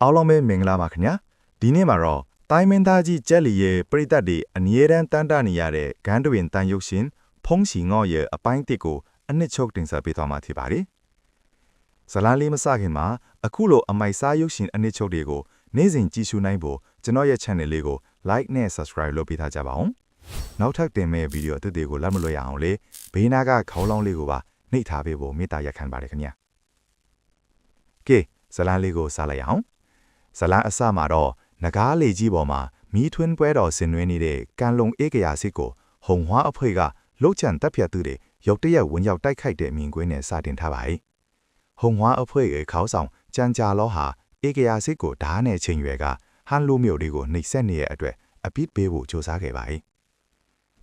အားလုံးပဲမင်္ဂလာပါခင်ဗျာဒီနေ့မှာတော့တိုင်းမင်းသားကြီးကျက်လီရဲ့ပရိသတ်တွေအမြဲတမ်းတန်တနေရတဲ့ဂန်းတွင်တန်ရုပ်ရှင်ဖုံးစီငေါ့ရဲ့အပိုင်းတစ်ကိုအနှစ်ချုပ်တင်ဆက်ပေးသွားမှာဖြစ်ပါတယ်ဇလန်လေးမစခင်မှာအခုလိုအမိုက်စားရုပ်ရှင်အနှစ်ချုပ်တွေကိုနေ့စဉ်ကြည့်ရှုနိုင်ဖို့ကျွန်တော်ရဲ့ channel လေးကို like နဲ့ subscribe လုပ်ပေးထားကြပါအောင်နောက်ထပ်တင်မဲ့ဗီဒီယိုအသစ်တွေကိုလက်မလွတ်ရအောင်လေဘေးနားကခေါင်းလောင်းလေးကိုပါနှိပ်ထားပေးဖို့မေတ္တာရက်ခံပါတယ်ခင်ဗျာကဲဇလန်လေးကိုစားလိုက်အောင်ဇလန်အစမှာတော့နဂါးလေကြီးပေါ်မှာမီးထွန်းပွဲတော်ဆင်နွှဲနေတဲ့ကန်လုံအေးကရာစစ်ကိုဟုံဝါအဖွဲ့ကလှုပ်ချန်တပ်ဖြတ်သူတွေရုတ်တရက်ဝင်ရောက်တိုက်ခိုက်တဲ့မြင်ကွင်းနဲ့စတင်ထားပါ၏ဟုံဝါအဖွဲ့ရဲ့ခေါင်းဆောင်ကြံကြာလောဟာအေးကရာစစ်ကိုဓားနဲ့ချိန်ရွယ်ကဟန်လိုမျိုးတွေကိုနှိပ်စက်နေတဲ့အတွက်အပိပေးဖို့ကြိုးစားခဲ့ပါ၏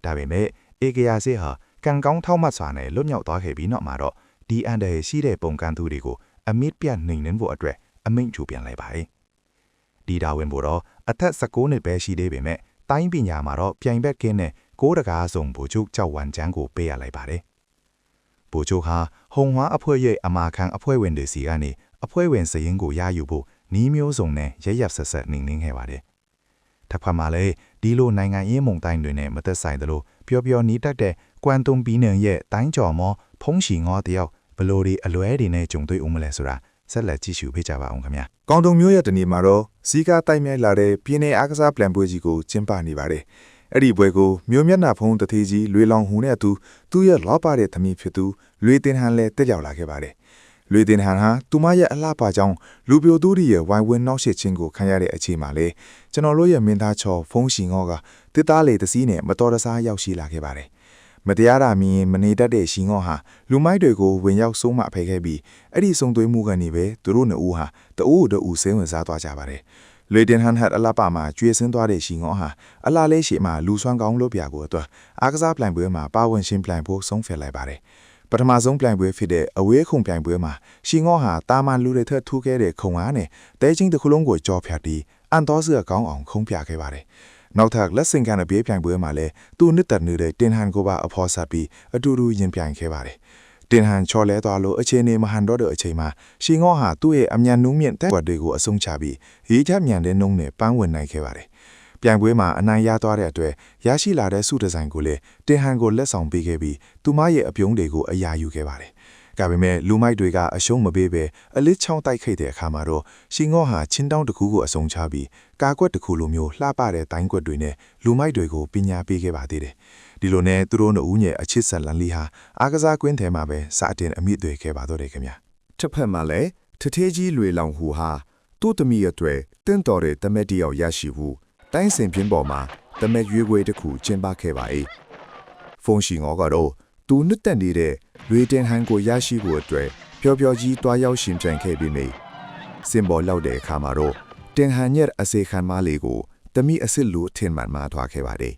ဒါပေမဲ့အေးကရာစစ်ဟာကန်ကောင်းထောက်မှတ်စွာနဲ့လွတ်မြောက်သွားခဲ့ပြီးနောက်မှာတော့ဒီအန်ဒရရှိတဲ့ပုံကန်သူတွေကိုအမစ်ပြတ်နှိမ်နှင်းဖို့အတွက်အမိန့်ထုတ်ပြန်လိုက်ပါ၏ဒီတာဝန်ဖို့တော့အသက်16နှစ်ပဲရှိသေးပေမဲ့တိုင်းပညာမှာတော့ပြိုင်ဘက်ကင်းနဲ့ကိုးတကားစုံဘူချုပ်ကြောက်ဝမ်းချမ်းကိုပေးရလိုက်ပါတယ်။ဘူချုပ်ဟာဟုံဝါအဖွဲ့ရဲ့အမာခံအဖွဲ့ဝင်တွေစီကနေအဖွဲ့ဝင်စရင်ကိုရယူဖို့နီးမျိုးစုံနဲ့ရရက်ဆက်ဆက်နှိမ်နှင်းခဲ့ပါတယ်။တစ်ဖက်မှာလည်းဒီလိုနိုင်ငံရေးမုံတိုင်းတွေနဲ့မသက်ဆိုင်သလိုပျော်ပျော်နီးတတ်တဲ့ကွမ်တုံပီနန်ရဲ့တိုင်းကျော်မောဖုံးရှီငေါတယောက်ဘလိုဒီအလွဲတွေနဲ့ကြုံတွေ့ဦးမလဲဆိုတာဆက်လက်ကြည့်ရှုပေးကြပါအောင်ခင်ဗျာ။ကောင်တုံမျိုးရဲ့တနေ့မှာတော့စီကားတိုက်မြိုက်လာတဲ့ပြင်းနေအားကစားပလန်ပွဲကြီးကိုကျင်းပနေပါတယ်။အဲ့ဒီပွဲကိုမြို့မျက်နှာဖုံးတထေးကြီးလွေလောင်ဟူနဲ့အတူသူ့ရဲ့လောက်ပါတဲ့သမီးဖြစ်သူလွေတင်ဟန်လည်းတက်ရောက်လာခဲ့ပါတယ်။လွေတင်ဟန်ဟာသူမရဲ့အလှပါကြောင့်လူပြိုသူတွေရဲ့ဝိုင်ဝန်းနှောက်ယှက်ခြင်းကိုခံရတဲ့အချိန်မှာလေကျွန်တော်တို့ရဲ့မင်းသားချော်ဖုံးရှီငေါကတစ်သားလေတစည်းနဲ့မတော်တဆရောက်ရှိလာခဲ့ပါတယ်။မတရားတာမြင်မနေတတ်တဲ့ရှီငေါဟာလူမိုက်တွေကိုဝင်ရောက်ဆုံးမဖယ်ခဲ့ပြီးအဲ့ဒီစုံသွေးမှုကနေပဲသူတို့နှစ်ဦးဟာတအူးတူဆင်းဝင်စားသွားကြပါတယ်။လွေတင်ဟန်ဟတ်အလှပမှာကျွေးဆင်းသွားတဲ့ရှီငေါဟာအလှလေးရှိမှလူဆွမ်းကောင်းလို့ပြကိုအတွက်အားကစားပလန်ပွဲမှာပါဝင်ရှင်ပလန်ဖို့ဆုံးဖြတ်လိုက်ပါတယ်။ပထမဆုံးပလန်ပွဲဖြစ်တဲ့အဝေးခုံပလန်ပွဲမှာရှီငေါဟာတာမန်လူတွေထက်ထူးခဲ့တဲ့ခုံအားနဲ့တဲချင်းတစ်ခုလုံးကိုကြော်ဖြတ်ပြီးအန်တော်စရကောင်းအောင်ခုံပြခဲ့ပါတယ်။နောက်ထပ်လက်ဆင်ကန်အပြေးပြိုင်ပွဲမှာလည်းသူနှစ်သက်နေတဲ့တင်ဟန်ကိုပါအဖော်ဆက်ပြီးအတူတူရင်ပြိုင်ခဲ့ပါတယ်။တင်ဟန်ချော်လဲသွားလို့အခြေအနေမဟန်တော့တဲ့အချိန်မှာရှီငေါဟာသူ့ရဲ့အမြန်နှုံးမြင့်တက်ွက်တွေကိုအဆုံးချပြီးရေးချမြန်တဲ့နှုံးနဲ့ပန်းဝင်နိုင်ခဲ့ပါတယ်။ပြိုင်ပွဲမှာအနိုင်ရသွားတဲ့အတွက်ရရှိလာတဲ့စုဒီဇိုင်းကိုလည်းတင်ဟန်ကိုလက်ဆောင်ပေးခဲ့ပြီးသူမရဲ့အပြုံးတွေကိုအယာယူခဲ့ပါတယ်။ဒါပေမဲ့လူမိုက်တွေကအရှုံးမပေးပဲအလစ်ချောင်းတိုက်ခိုက်တဲ့အခါမှာတော့ရှီငေါဟာချင်းတောင်းတစ်ခုကိုအဆုံးချပြီးကာကွက်တစ်ခုလိုမျိုးလှပတဲ့တိုင်းကွက်တွေနဲ့လူမိုက်တွေကိုပညာပေးခဲ့ပါသေးတယ်။ဒီလိုနဲ့သူတို့နှစ်ဦးရဲ့အချစ်ဆက်လန်လီဟာအားကစားကွင်းထဲမှာပဲစတင်အမိတွေခဲ့ပါတော့တယ်ခင်ဗျာ။တစ်ဖက်မှာလည်းထထေးကြီးလွေလောင်ဟူဟာသူ့သမီးအတွက်တင့်တော်တဲ့တမက်တယောက်ရရှိဖို့တိုင်းစင်ပြင်းပေါ်မှာတမက်ရွေးခွေတစ်ခုကျင်းပခဲ့ပါ၏။ဖုန်ရှီငေါကတော့သူနှစ်သက်နေတဲ့လွေတင်ဟန်ကိုရရှိဖို့အတွက်ပျော်ပျော်ကြီးတွားရောက်ရှင်ပြိုင်ခဲ့ပြီးမိစင်ပေါ်လောက်တဲ့အခါမှာတော့တင်ဟန်ရဲ့အစေခံမလေးကိုတမိအစ်စ်လူထင်မှန်မှာထွားခဲ့ပါတယ်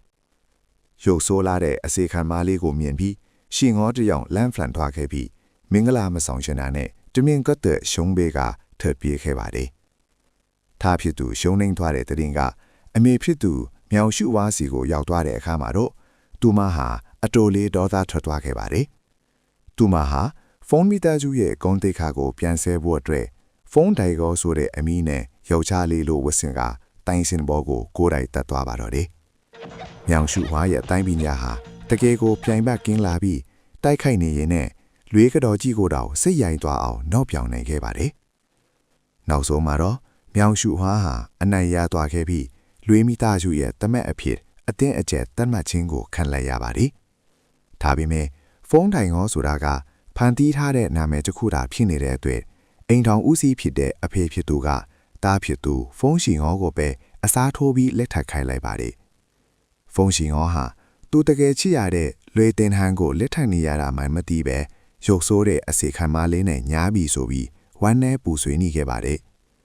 ။ရုပ်ဆိုးလာတဲ့အစေခံမလေးကိုမြင်ပြီးရှီငေါတယောက်လမ်းဖလန်ထွားခဲ့ပြီးမင်္ဂလာမဆောင်ရှင်တာနဲ့တမင်ကတဲ့ရှုံးဘေးကထပ်ပြေးခဲ့ပါတယ်။ထားဖြစ်သူရှုံးနှင်းသွားတဲ့တရင်ကအမေဖြစ်သူမြောင်ရှုဝါစီကိုရောက်သွားတဲ့အခါမှာတော့သူမဟာအတိုလေးဒေါသထွက်သွားခဲ့ပါတယ်။သူမဟာဖုန်းမီတာကျူရဲ့ဂုံးတိခါကိုပြန်ဆဲဖို့အတွက်ဖုန်းတိုင်ကောဆိုတဲ့အမီးနဲ့ယောက်ျားလေးလိုဝတ်ဆင်ကတိုင်စင်ဘောကိုကိုယ်တိုင်တက်သွားပါတော့တယ်။မြောင်ရှုဝါရဲ့တိုင်းပညာဟာတကယ်ကိုပြိုင်ဘက်ကင်းလာပြီးတိုက်ခိုက်နေရင်နဲ့လွေးကတော်ကြီးကိုတောင်စိတ်ရိုင်သွားအောင်နောက်ပြောင်နိုင်ခဲ့ပါတယ်။နောက်ဆုံးမှာတော့မြောင်ရှုဝါဟာအနိုင်ရသွားခဲ့ပြီးလွေးမီတာကျူရဲ့တမက်အဖြစ်အတင်းအကျပ်တတ်မှတ်ခြင်းကိုခံလိုက်ရပါတယ်။ဒါပေမဲ့ဖုန်းတိုင်ကောဆိုတာကဖန်တီးထားတဲ့နာမည်တစ်ခုသာဖြစ်နေတဲ့အတွက်အိမ်ထောင်ဦးစီးဖြစ်တဲ့အဖေဖြစ်သူကတားဖြစ်သူဖုန်းရှီငေါကိုပဲအစားထိုးပြီးလက်ထပ်ခိုင်းလိုက်ပါတယ်။ဖုန်းရှီငေါဟာသူတကယ်ချစ်ရတဲ့လွေတင်ဟန်ကိုလက်ထပ်နေရတာမှမသိပဲရုပ်ဆိုးတဲ့အစီခံမလေးနဲ့ညားပြီးဆိုပြီးဝမ်းနဲ့ပူဆွေးနေခဲ့ပါတယ်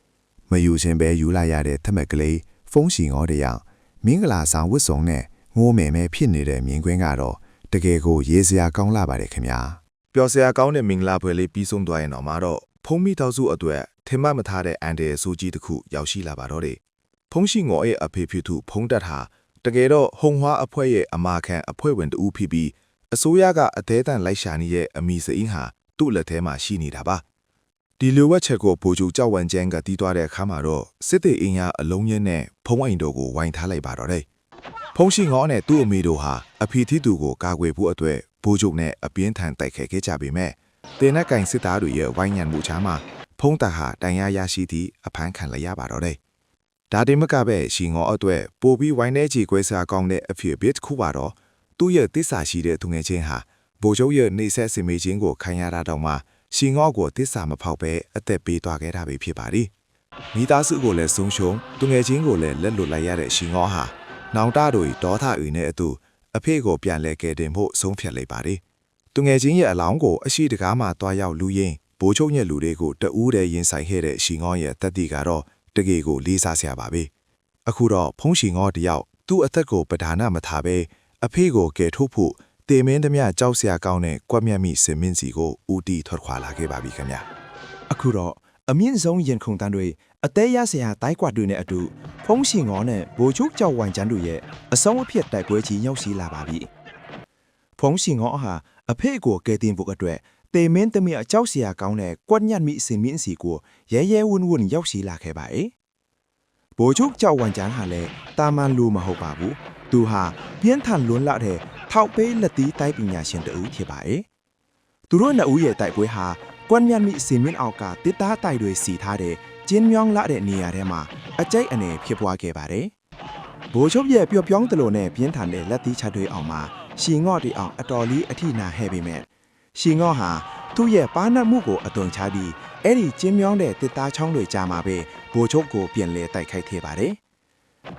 ။မယူခြင်းပဲယူလိုက်ရတဲ့ထမက်ကလေးဖုန်းရှီငေါတယောက်မင်္ဂလာဆောင်ဝတ်စုံနဲ့ငိုးမယ်မဲဖြစ်နေတဲ့မြင်ကွင်းကတော့တကယ်ကိုရေးစရာကောင်းလာပါတယ်ခင်ဗျာပျော်စရာကောင်းတဲ့မင်္ဂလာပွဲလေးပြီးဆုံးသွားရင်တော့မှတော့ဖုံးမိတော်စုအတွက်ထင်မှတ်မထားတဲ့အန်တယ်ဆိုကြီးတစ်ခုရောက်ရှိလာပါတော့တယ်ဖုံးရှိငေါရဲ့အဖေဖြစ်သူဖုံးတက်ဟာတကယ်တော့ဟုံဝါအဖွဲ့ရဲ့အမာခံအဖွဲ့ဝင်တူဖြစ်ပြီးအစိုးရကအသေးတန်လိုက်ရှာနေတဲ့အမီစအင်းဟာသူ့လက်ထဲမှာရှိနေတာပါ ဒီလိုဝက်ချက်ကိုဗိုလ်ချုပ်ကြောက်ဝမ်ကျန်းကတီးသွားတဲ့အခါမှာတော့စစ်တေအင်အားအလုံးကြီးနဲ့ဖုံးအိမ်တို့ကိုဝိုင်းထားလိုက်ပါတော့တယ်ဖုံးရှိငေါနဲ့သူ့အမေတို့ဟာအဖေသီးသူကိုကာကွယ်ဖို့အတွက်ဗိုလ်ချုပ်နဲ့အပြင်းထန်တိုက်ခိုက်ခဲ့ကြပေမဲ့တင်နက်ကင်စစ်သားတွေရဲ့ဝိုင်းညံမှုချာမှာဖုံးတာဟာတန်ရာရရှိသည့်အဖမ်းခံလိုက်ရပါတော့တယ်ဒါတင်မကပဲရှိငေါအတွက်ပိုပြီးဝိုင်းနေချီခွဲစားကောင်းတဲ့အဖြစ်ဘစ်ခုပါတော့သူ့ရဲ့တစ္ဆာရှိတဲ့သူငယ်ချင်းဟာဗိုလ်ချုပ်ရဲ့နေဆက်စင်မေချင်းကိုခံရတာတော့မှရှင်ငေါ့ကိုတစ္ဆာမဖောက်ပဲအသက်ပေးသွားခဲ့တာပဲဖြစ်ပါသည်မိသားစုကိုလည်းဆုံးရှုံးသူငယ်ချင်းကိုလည်းလက်လွတ်လိုက်ရတဲ့ရှင်ငေါ့ဟာနောင်တတို့ဒေါသဥနဲ့အတူအဖေကိုပြန်လဲကယ်တင်ဖို့ဆုံးဖြတ်လိုက်ပါသည်သူငယ်ချင်းရဲ့အလောင်းကိုအရှိတကားမှတွားရောက်လူရင်းဗိုလ်ချုပ်ရဲ့လူတွေကိုတအူးတည်းရင်ဆိုင်ခဲ့တဲ့ရှင်ငေါ့ရဲ့တက်တီကတော့တကယ်ကိုလေးစားစရာပါပဲအခုတော့ဖုံးရှင်ငေါ့တယောက်သူ့အသက်ကိုပဓာနမထားပဲအဖေကိုကယ်ထုတ်ဖို့တေမင်းသမျှကြောက်စရာကောင်းတဲ့ကွက်မြတ်မိစင်မင်းစီကိုဦးတီထွက်ခွာလာခဲ့ပါပြီခင်ဗျာအခုတော့အမြင့်ဆုံးရင်ခုန်တန်းတွေအသေးရစရာတိုင်းကွက်တွေနဲ့အတူဖုံးရှင်ငေါနဲ့ဗိုလ်ချုပ်ကြောက်ဝိုင်ကျန်းတို့ရဲ့အဆုံးအဖြစ်တိုက်ပွဲကြီးရောက်ရှိလာပါပြီဖုံးရှင်ငေါဟာအဖေကိုကယ်တင်ဖို့အတွက်တေမင်းသမျှကြောက်စရာကောင်းတဲ့ကွက်ညတ်မိစင်မင်းစီကိုရဲရဲဝန်းဝန်းရောက်ရှိလာခဲ့ပါဗိုလ်ချုပ်ကြောက်ဝိုင်ကျန်းဟာလည်းတာမန်လူမဟုတ်ပါဘူးသူဟာပြင်းထန်လွန်းလာတဲ့ထောက်ပေးလက်သီးတိုက်ပညာရှင်တူဖြစ်ပါတယ်။သူတို့နှစ်ဦးရဲ့တိုက်ပွဲဟာကွမ်မြတ်မိစင်မင်းအောက်ကတစ်သားတိုက်တွေစီထားတဲ့ကျင်းမြောင်းလာတဲ့နေရာထဲမှာအကျိတ်အနေဖြစ်ပွားခဲ့ပါတယ်။ဗိုလ်ချုပ်ရဲ့ပျော့ပြောင်းတလို့နဲ့ပြင်းထန်တဲ့လက်သီးချတွေအောင်မှာရှီငေါ့တီအောင်အတော်လေးအထိနာဟဲ့ပေမဲ့ရှီငေါ့ဟာသူ့ရဲ့ပါနတ်မှုကိုအသွင်ချပြီးအဲ့ဒီကျင်းမြောင်းတဲ့တစ်သားချောင်းတွေကြားမှာပဲဗိုလ်ချုပ်ကိုပြန်လဲတိုက်ခိုက်ခဲ့ပါတယ်။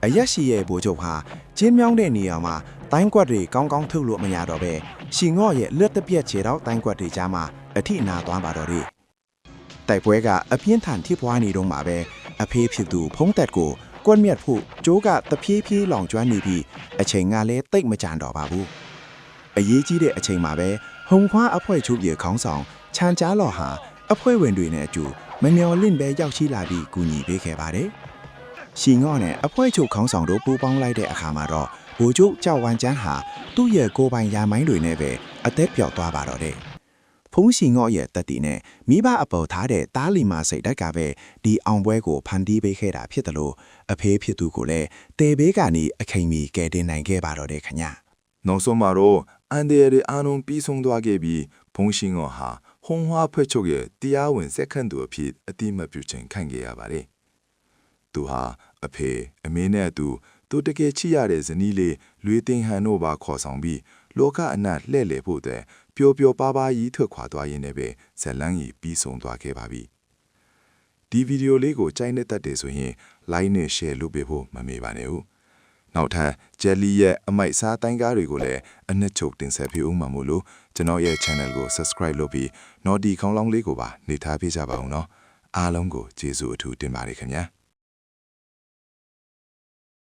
အရက်ရှိရဲ့ဗိုလ်ချုပ်ဟာကျင်းမြောင်းတဲ့နေရာမှာတိုင်းကွက်တွေကောင်းကောင်းထုတ်လို့မရတော့ပဲရှင်ငေါ့ရဲ့လက်တပြက်ခြေတော့တိုင်းကွက်တွေကြားမှာအထိနာသွားပါတော့တယ်တိုက်ပွဲကအပြင်းထန်ထိပွားနေတော့မှာပဲအဖေးဖြစ်သူဖုံးသက်ကိုကွက်မြတ်ဖို့ကျိုးကတဖြည်းဖြည်းလောင်ကျွမ်းနေပြီးအချိန်ကလည်းတိတ်မကြံတော့ပါဘူးအရေးကြီးတဲ့အချိန်မှာပဲဟုံခွားအဖွဲ့ချုပ်ရဲ့ခေါင်းဆောင်ချန်ကြားလော်ဟာအဖွဲ့ဝင်တွေနဲ့အတူမမျော်လင့်ပဲရောက်ရှိလာပြီးကူညီပေးခဲ့ပါတယ်ရှင်ငေါ့နဲ့အဖွဲ့ချုပ်ခေါင်းဆောင်တို့ပူးပေါင်းလိုက်တဲ့အခါမှာတော့ဗိုလ်ချုပ်ကြောက်ဝမ်ကျန်းဟာသူ့ရဲ့ကိုယ်ပိုင်ယာမိုင်းတွေနဲ့ပဲအသက်ပြောက်သွားပါတော့တယ်။ဖုံးရှင်ငေါ့ရဲ့တက်တီနဲ့မိဘအပေါ်ထားတဲ့တားလီမာစိတ်ဓာတ်ကပဲဒီအောင်ပွဲကိုဖန်တီးပေးခဲ့တာဖြစ်တယ်လို့အဖေးဖြစ်သူကိုလည်းတေဘေးကနေအခိန်မီကယ်တင်နိုင်ခဲ့ပါတော့တယ်ခင်ဗျာ။ နောက်ဆုံးမှာတော့အန်ဒီရီအာနုံပြီးဆုံးသွားခဲ့ပြီးဖုံးရှင်ငေါဟာဟုံဟွားဖွဲ့ချုပ်ရဲ့တရားဝင်စက္ကန့်သူအဖြစ်အတိမပြုခြင်းခံခဲ့ရပါတယ်။သူဟာအဖေအမေနဲ့အတူသူတကယ်ချစ်ရတဲ့ဇနီးလေးလွေတင်ဟန်တို့ပါခေါ်ဆောင်ပြီးလောကအနက်လှဲ့လေဖို့တဲ့ပျော်ပျော်ပါပါကြီးထွက်ခွာသွားရင်းနဲ့ပဲဇလန်းကြီးပြီးဆုံးသွားခဲ့ပါပြီဒီဗီဒီယိုလေးကိုကြိုက်နေတတ်တယ်ဆိုရင် like နဲ့ share လုပ်ပေးဖို့မမေ့ပါနဲ့ဦးနောက်ထပ်ဂျယ်လီရဲ့အမိုက်စားတိုင်းကားတွေကိုလည်းအနှစ်ချုပ်တင်ဆက်ပေးဦးမှာမို့လို့ကျွန်တော်ရဲ့ channel ကို subscribe လုပ်ပြီး Naughty ခေါင်းလောင်းလေးကိုပါနေထားပေးကြပါဦးနော်အားလုံးကိုကျေးဇူးအထူးတင်ပါတယ်ခင်ဗျာ